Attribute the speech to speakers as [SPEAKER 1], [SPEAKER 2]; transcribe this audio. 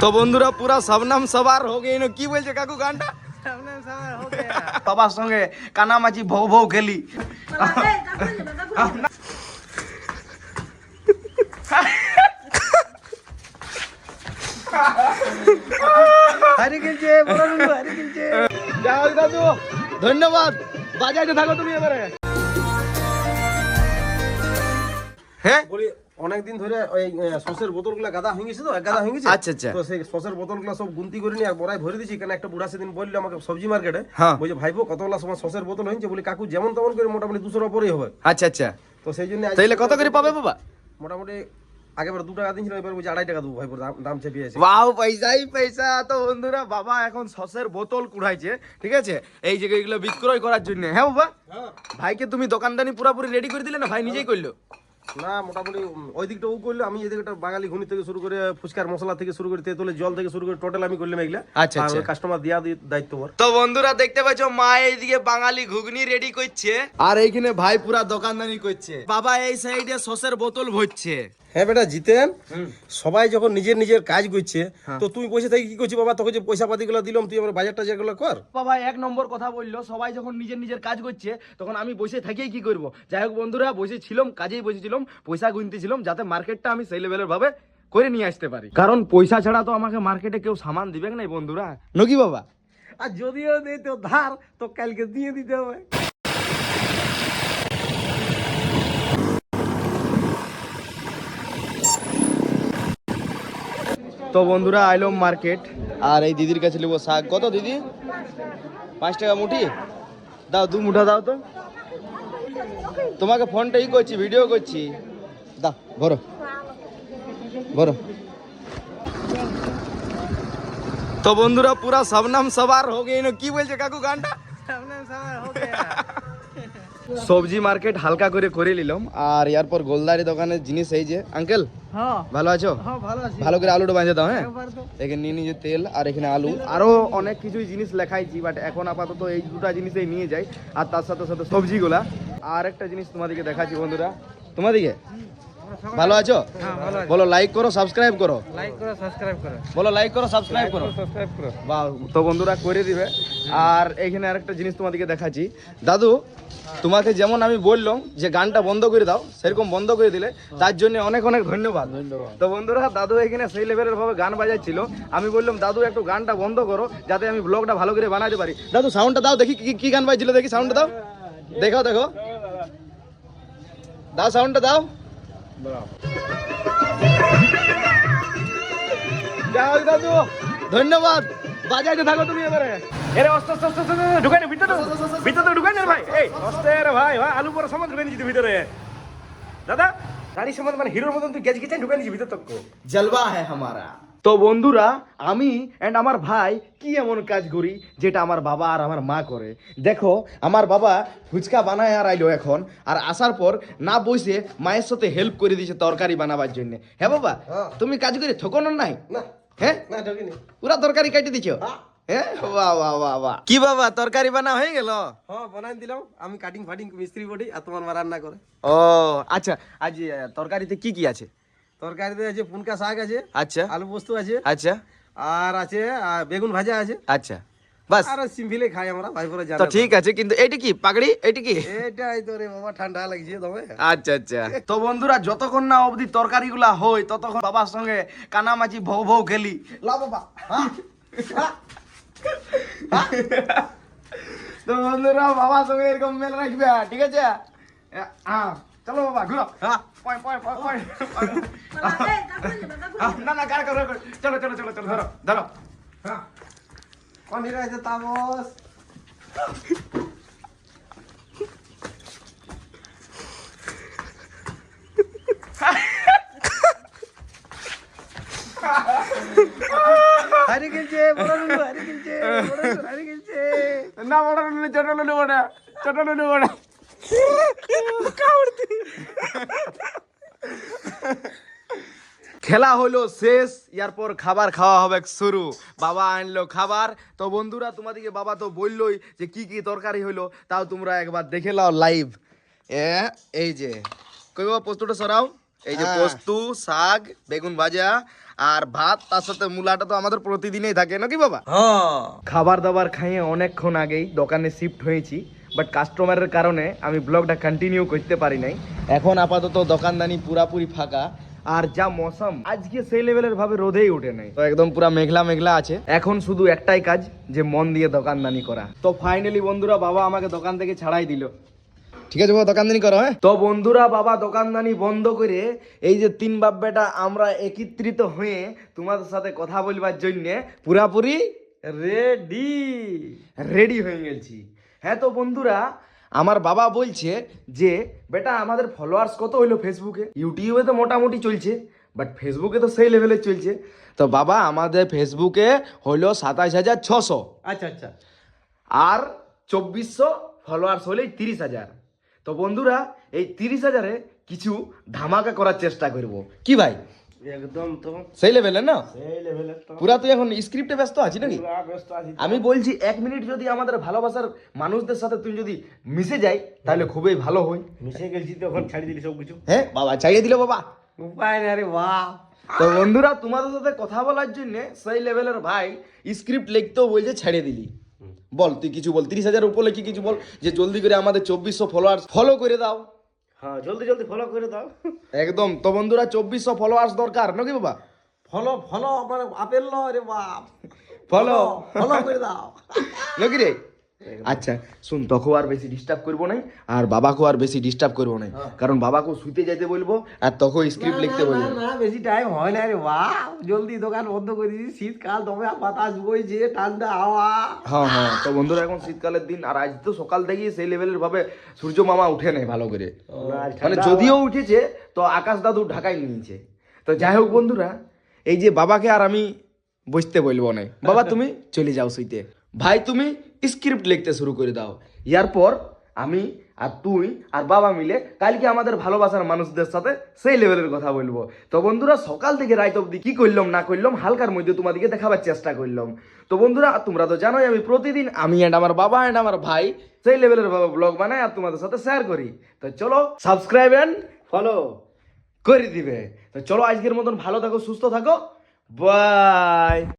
[SPEAKER 1] तो बंधुरा पूरा सबनाम सवार हो गए की बोलছে কাকু গানটা বাবার সঙ্গে কানামাছি ভৌ ভৌ খেলি হারি খেলছে বড় বন্ধু হারি খেলছে যাও দাদু ধন্যবাদ বাজাইতে থাকো তুমি এবারে হ্যাঁ
[SPEAKER 2] বলি অনেকদিন ধরে ওই সসের বোতলগুলো গাদা হয়ে গেছে তো গাদা হয়ে গেছে
[SPEAKER 1] আচ্ছা আচ্ছা
[SPEAKER 2] তো সেই সসের বোতলগুলো সব গুনতি করে নিয়ে আর বড়াই ভরে দিয়েছি কেন একটা বুড়া সেদিন বললো আমাকে সবজি মার্কেটে বলছে ভাইপো কতগুলা সময় সসের বোতল হয়েছে বলি কাকু যেমন তেমন করে মোটামুটি 200 উপরেই হবে
[SPEAKER 1] আচ্ছা আচ্ছা
[SPEAKER 2] তো সেই জন্য
[SPEAKER 1] তাইলে কত করে পাবে বাবা
[SPEAKER 2] মোটামুটি আগেবার 2 টাকা দিয়েছিল এবার বলছে 2.5 টাকা দেবো ভাইপো দাম চেপে আছে
[SPEAKER 1] ওয়াও পয়সাই পয়সা তো বন্ধুরা বাবা এখন সসের বোতল কুড়াইছে ঠিক আছে এই যে এগুলো বিক্রয় করার জন্য হ্যাঁ বাবা ভাইকে তুমি দোকানদানি পুরোপুরি রেডি করে দিলে না ভাই নিজেই করলো
[SPEAKER 2] না মোটামুটি ওই দিকটা ও করলো আমি এই দিকটা বাঙালি ঘুনি থেকে শুরু করে ফুচকার মশলা থেকে শুরু করে তেঁতুলের জল থেকে শুরু করে টোটাল আমি করলাম এগুলা
[SPEAKER 1] আচ্ছা
[SPEAKER 2] আর কাস্টমার দেওয়া দায়িত্ব ওর
[SPEAKER 1] তো বন্ধুরা দেখতে পাচ্ছ মা এইদিকে বাঙালি ঘুগনি রেডি করছে আর এইখানে ভাই পুরা দোকানদানি করছে বাবা এই সাইডে সসের বোতল ভরছে
[SPEAKER 2] হ্যাঁ বেটা জিতেন সবাই যখন নিজের নিজের কাজ করছে তো তুই পয়সা থেকে কি করছিস বাবা তোকে যে পয়সা পাতি গুলো দিলাম তুই আমার বাজারটা যেগুলো কর
[SPEAKER 1] বাবা এক নম্বর কথা বললো সবাই যখন নিজের নিজের কাজ করছে তখন আমি বসে থাকিই কি করব যাই হোক বন্ধুরা বসেছিলাম কাজেই বসেছিলাম পয়সা গুনতেছিলাম যাতে মার্কেটটা আমি সেই লেভেলের ভাবে করে নিয়ে আসতে পারি কারণ পয়সা ছাড়া তো আমাকে মার্কেটে কেউ সামান দিবে না বন্ধুরা নকি বাবা
[SPEAKER 2] আর যদিও দেয় তো ধার তো কালকে দিয়ে দিতে হবে
[SPEAKER 1] তো বন্ধুরা আইলাম মার্কেট আর এই দিদির কাছে নেবো শাক কত দিদি 5 টাকা মুঠি দাও 2 মুঠা দাও তো তোমাকে ফোনটা করছি ভিডিও করছি দাও ভরো ভরো তো বন্ধুরা পুরা सबनाम सवार हो गए কি বলছে কাকু গানটা सबनाम सवार हो गया সবজি মার্কেট হালকা করে করে নিলাম আর এরপর গোলদারি দোকানের জিনিস এই যে আঙ্কেল হ্যাঁ ভালো আছো হ্যাঁ ভালো আছি ভালো করে আলুটা বাঁধে দাও হ্যাঁ এখানে নিয়ে নিয়ে তেল আর এখানে আলু আরো অনেক কিছু জিনিস লেখাইছি বাট এখন আপাতত এই দুটো জিনিসই নিয়ে যাই আর তার সাথে সাথে সবজিগুলা আর একটা জিনিস তোমাদেরকে দেখাচ্ছি বন্ধুরা তোমাদেরকে ভালো আছো বলো লাইক করো সাবস্ক্রাইব করো বলো লাইক করো সাবস্ক্রাইব করো বাহ তো বন্ধুরা করে দিবে আর এইখানে আরেকটা জিনিস তোমাদেরকে দেখাচ্ছি দাদু তোমাকে যেমন আমি বললাম যে গানটা বন্ধ করে দাও সেরকম বন্ধ করে দিলে তার জন্য অনেক অনেক ধন্যবাদ তো বন্ধুরা দাদু এখানে সেই লেভেলের ভাবে গান বাজাচ্ছিল আমি বললাম দাদু একটু গানটা বন্ধ করো যাতে আমি ব্লগটা ভালো করে বানাতে পারি দাদু সাউন্ডটা দাও দেখি কি গান বাজছিল দেখি সাউন্ডটা দাও দেখো দেখো দাও সাউন্ডটা দাও যাও দাদু ধন্যবাদ বাজাইতে থাকো তুমি এবারে এরে অস্ত অস্ত অস্ত ঢুকাই না ভিতরে ঢুকাই না ভাই এই অস্তে রে ভাই আলু পরে সমান ঢুকাই নিছি ভিতরে দাদা গাড়ির সমান মানে হিরোর মতন তুই গেজি গেছি ঢুকাই নিছি ভিতর তক জলবা है हमारा তো বন্ধুরা আমি এন্ড আমার ভাই কি এমন কাজ করি যেটা আমার বাবা আর আমার মা করে দেখো আমার বাবা ফুচকা বানায় আর আইলো এখন আর আসার পর না বসে মায়ের সাথে হেল্প করে দিয়েছে তরকারি বানাবার জন্য হ্যাঁ বাবা তুমি কাজ করে ঠকনো নাই
[SPEAKER 2] না
[SPEAKER 1] হ্যাঁ
[SPEAKER 2] না ঢুকিনি
[SPEAKER 1] পুরা তরকারি কেটে দিছো হ্যাঁ বাহ বাহ বাহ বাহ কি বাবা তরকারি বানা হয়ে গেল
[SPEAKER 2] হ্যাঁ বানাই দিলাম আমি কাটিং ফাটিং মিস্ত্রি বডি আর তোমার মা রান্না করে
[SPEAKER 1] ও আচ্ছা আজ তরকারিতে কি কি আছে
[SPEAKER 2] তরকারিতে আছে পুনকা শাক আছে
[SPEAKER 1] আচ্ছা
[SPEAKER 2] আলু পোস্ত আছে
[SPEAKER 1] আচ্ছা
[SPEAKER 2] আর আছে বেগুন ভাজা আছে
[SPEAKER 1] আচ্ছা বাস
[SPEAKER 2] আর সিম্পলে খাই আমরা ভাইপোরা
[SPEAKER 1] তো
[SPEAKER 2] জানা
[SPEAKER 1] ঠিক আছে কিন্তু এইটা কি পাগড়ি এইটা কি
[SPEAKER 2] এটাই তো রে বাবা ঠান্ডা লাগছে তবে
[SPEAKER 1] আচ্ছা আচ্ছা তো বন্ধুরা যতক্ষণ না অবধি তরকারিগুলা হয় ততক্ষণ বাবার সঙ্গে কানামাছি ভৌ ভৌ খেলি লা বাবা তো বন্ধুরা বাবার সঙ্গে এরকম মেল রাখবে ঠিক আছে হ্যাঁ চলো বাবা ঘুরো হ্যাঁ পয় পয় পয় পয় না না গাড়ি করো চলো চলো চলো চলো ধরো ধরো হ্যাঁ
[SPEAKER 2] কোন হিরো আছে তামস হারি গেছে বড় লুলু হারি গেছে বড় লুলু হারি গেছে
[SPEAKER 1] না বড় লুলু ছোট লুলু ছোট লুলু খেলা হলো শেষ এরপর খাবার খাওয়া হবে শুরু বাবা আনলো খাবার তো বন্ধুরা তোমাদেরকে বাবা তো বললোই যে কি কি তরকারি হলো তাও তোমরা একবার দেখে নাও লাইভ এই যে কই বাবা পোস্টটা সরাও এই যে পোস্তু, শাক, বেগুন ভাজা আর ভাত, তার সাথে মূলাটা তো আমাদের প্রতিদিনই থাকে নাকি বাবা?
[SPEAKER 2] হ্যাঁ
[SPEAKER 1] খাবার দাবার খাইয়ে অনেকক্ষণ আগেই দোকানে শিফট হয়েছি, বাট কাস্টমারের কারণে আমি ব্লগটা কন্টিনিউ করতে পারি নাই। এখন আপাতত দোকানদানি পুরাপুরি ফাঁকা, আর যা মৌসুম আজকে সেই লেভেলের ভাবে রোদেই ওঠে নাই, তো একদম পুরা মেঘলা মেঘলা আছে। এখন শুধু একটাই কাজ, যে মন দিয়ে দোকানদানি করা। তো ফাইনালি বন্ধুরা বাবা আমাকে দোকান থেকে ছাড়াই দিল। ঠিক আছে বাবা, দোকানদানি করো। হ্যাঁ, তো বন্ধুরা বাবা দোকানদানি বন্ধ করে এই যে তিন বাপ বেটা আমরা একত্রিত হয়ে তোমাদের সাথে কথা বলবার জন্য পুরাপুরি রেডি হয়ে গেছি। হ্যাঁ, তো বন্ধুরা আমার বাবা বলছে যে বেটা আমাদের ফলোয়ার্স কত হইলো ফেসবুকে, ইউটিউবে তো মোটামুটি চলছে, বাট ফেসবুকে তো সেই লেভেলে চলছে। তো বাবা আমাদের ফেসবুকে হইলো 27,600।
[SPEAKER 2] আচ্ছা আচ্ছা।
[SPEAKER 1] আর 2400 ফলোয়ার্স হলে 30,000। তো বন্ধুরা এই 30,000-এ কিছু ধামাকা করার চেষ্টা করব, কি ভাই?
[SPEAKER 2] একদম তো
[SPEAKER 1] সেই লেভেলে না,
[SPEAKER 2] এই লেভেলে তো
[SPEAKER 1] পুরা তুই এখন স্ক্রিপ্টে ব্যস্ত আছিস নাকি?
[SPEAKER 2] পুরা ব্যস্ত আছি।
[SPEAKER 1] আমি বলছি 1 মিনিট যদি আমাদের ভালোবাসার মানুষদের সাথে তুই যদি মিশে যাই তাহলে খুবই ভালো হয়।
[SPEAKER 2] মিশে গেছি তো, এখন ছাড়ি দিলি সব কিছু।
[SPEAKER 1] হ্যাঁ বাবা, চাইয়ে দিল বাবা।
[SPEAKER 2] উপায় নেই। আরে বাহ।
[SPEAKER 1] তো বন্ধুরা তোমাদের সাথে কথা বলার জন্য সেই লেভেলের ভাই স্ক্রিপ্ট লিখতেও বলছে ছেড়ে দিলি। বল তুই কিছু বল, 30,000 উপরে কি কিছু বল, যে জলদি করে আমাদের 2400 ফলোয়ার্স ফলো করে দাও।
[SPEAKER 2] হ্যাঁ জলদি জলদি ফলো করে দাও।
[SPEAKER 1] একদম। তো বন্ধুরা 2400 ফলোয়ার্স দরকার নাকি বাবা?
[SPEAKER 2] ফলো ফলো মানে আপেল লো। আরে বাপ,
[SPEAKER 1] ফলো
[SPEAKER 2] ফলো করে দাও
[SPEAKER 1] নাকি রে? আচ্ছা শুন, তোকেও আর বেশি ডিস্টার্ব করবো নাই, আর বাবাকেও আর বেশি ডিস্টার্ব করবো নাই, কারণ বাবাকেও শুতে যেতে বলবো আর তোকেও স্ক্রিপ্ট লিখতে বলবো।
[SPEAKER 2] না বেশি টাইম হয় না রে বাপ, জলদি দোকান বন্ধ করে দিয়েছি। শীতকাল, তবে বাতাস বইছে, ঠান্ডা হাওয়া।
[SPEAKER 1] হ্যাঁ হ্যাঁ, তো বন্ধুরা এখন শীতকালের দিন, আর আজ তো সকাল থেকেই সেই লেভেলের ভাবে সূর্য মামা উঠে নেই ভালো করে, মানে যদিও উঠেছে তো আকাশ দাদু ঢাকায় নিয়েছে। তো যাই হোক বন্ধুরা, এই যে বাবাকে আর আমি বসতে বলবো না, বাবা তুমি চলে যাও শুইতে, ভাই তুমি স্ক্রিপ্ট লিখতে শুরু করে দাও। এরপর আমি আর তুই আর বাবা মিলে কালকে আমাদের ভালোবাসার মানুষদের সাথে সেই লেভেলের কথা বলবো। তো বন্ধুরা সকাল থেকে রাত অবধি কি করলাম না করলাম হালকার মধ্যে তোমাদেরকে দেখাবার চেষ্টা করলাম। তো বন্ধুরা তোমরা তো জানোই আমি প্রতিদিন আমি এন্ড আমার বাবা এন্ড আমার ভাই সেই লেভেলের ভাবে ব্লগ বানাই আর তোমাদের সাথে শেয়ার করি। তো চলো সাবস্ক্রাইব এন্ড
[SPEAKER 2] ফলো
[SPEAKER 1] করে দিবে। তো চলো আজকের মতন ভালো থাকো, সুস্থ থাকো, বাই।